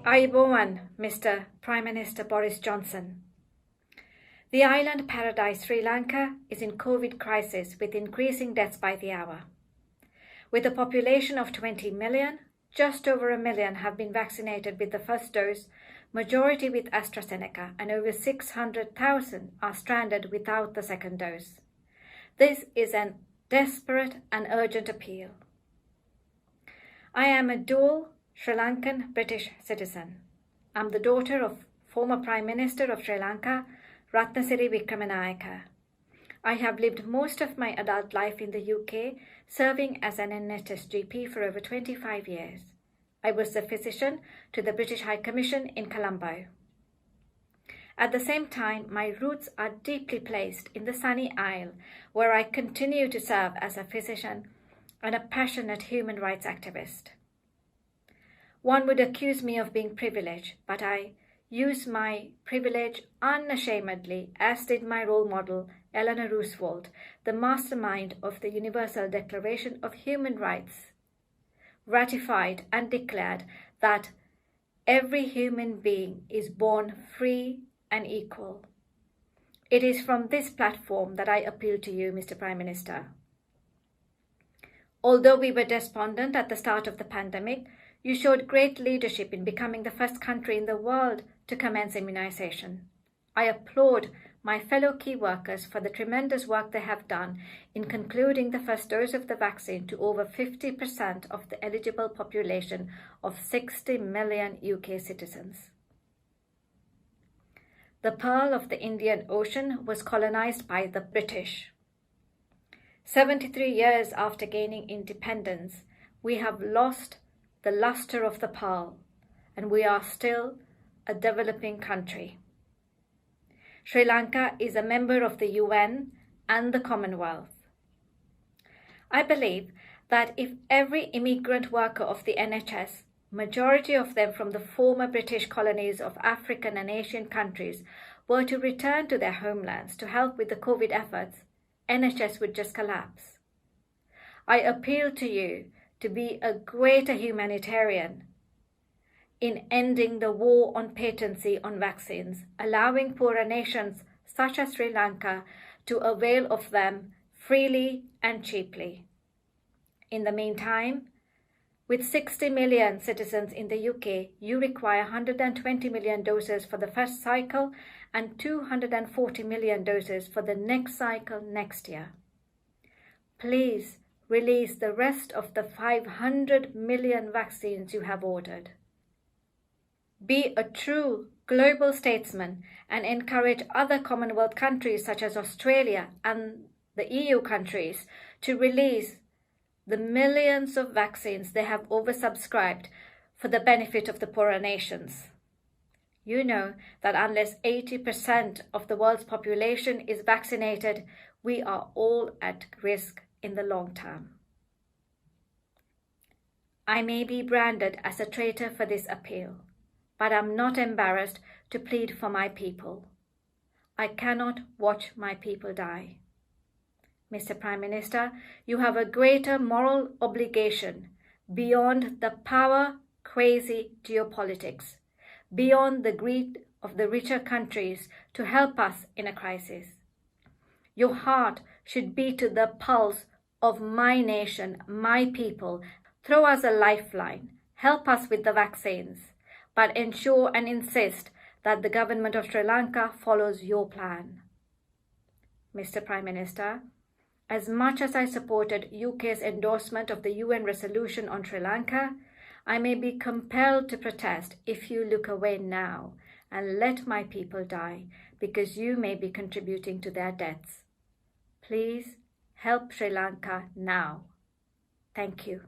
Ayubowan, Mr. Prime Minister Boris Johnson. The island paradise Sri Lanka is in COVID crisis with increasing deaths by the hour. With a population of 20 million, just over 1 million have been vaccinated with the first dose, majority with AstraZeneca, and over 600,000 are stranded without the second dose. This is a desperate and urgent appeal. I am a dual Sri Lankan British citizen. I'm the daughter of former Prime Minister of Sri Lanka, Rathnasiri Wickremanayake. I have lived most of my adult life in the UK, serving as an NHS GP for over 25 years. I was the physician to the British High Commission in Colombo. At the same time, my roots are deeply placed in the sunny Isle, where I continue to serve as a physician and a passionate human rights activist. One would accuse me of being privileged, but I use my privilege unashamedly, as did my role model, Eleanor Roosevelt, the mastermind of the Universal Declaration of Human Rights, ratified and declared that every human being is born free and equal. It is from this platform that I appeal to you, Mr. Prime Minister. Although we were despondent at the start of the pandemic, you showed great leadership in becoming the first country in the world to commence immunization. I applaud my fellow key workers for the tremendous work they have done in concluding the first dose of the vaccine to over 50% of the eligible population of 60 million UK citizens. The pearl of the Indian Ocean was colonized by the British. 73 years after gaining independence, we have lost the luster of the pearl, and we are still a developing country. Sri Lanka is a member of the UN and the Commonwealth. I believe that if every immigrant worker of the NHS, majority of them from the former British colonies of African and Asian countries, were to return to their homelands to help with the COVID efforts, NHS would just collapse. I appeal to you to be a greater humanitarian in ending the war on patency on vaccines, allowing poorer nations such as Sri Lanka to avail of them freely and cheaply. In the meantime, with 60 million citizens in the UK, you require 120 million doses for the first cycle and 240 million doses for the next cycle next year. Please release the rest of the 500 million vaccines you have ordered. Be a true global statesman and encourage other Commonwealth countries such as Australia and the EU countries to release the millions of vaccines they have oversubscribed for the benefit of the poorer nations. You know that unless 80% of the world's population is vaccinated, we are all at risk in the long term. I may be branded as a traitor for this appeal, but I'm not embarrassed to plead for my people. I cannot watch my people die. Mr. Prime Minister, you have a greater moral obligation beyond the power-crazy geopolitics, beyond the greed of the richer countries to help us in a crisis. Your heart should beat to the pulse of my nation, my people. Throw us a lifeline, help us with the vaccines, but ensure and insist that the government of Sri Lanka follows your plan. Mr. Prime Minister, as much as I supported UK's endorsement of the UN resolution on Sri Lanka, I may be compelled to protest if you look away now and let my people die, because you may be contributing to their deaths. Please help Sri Lanka now. Thank you.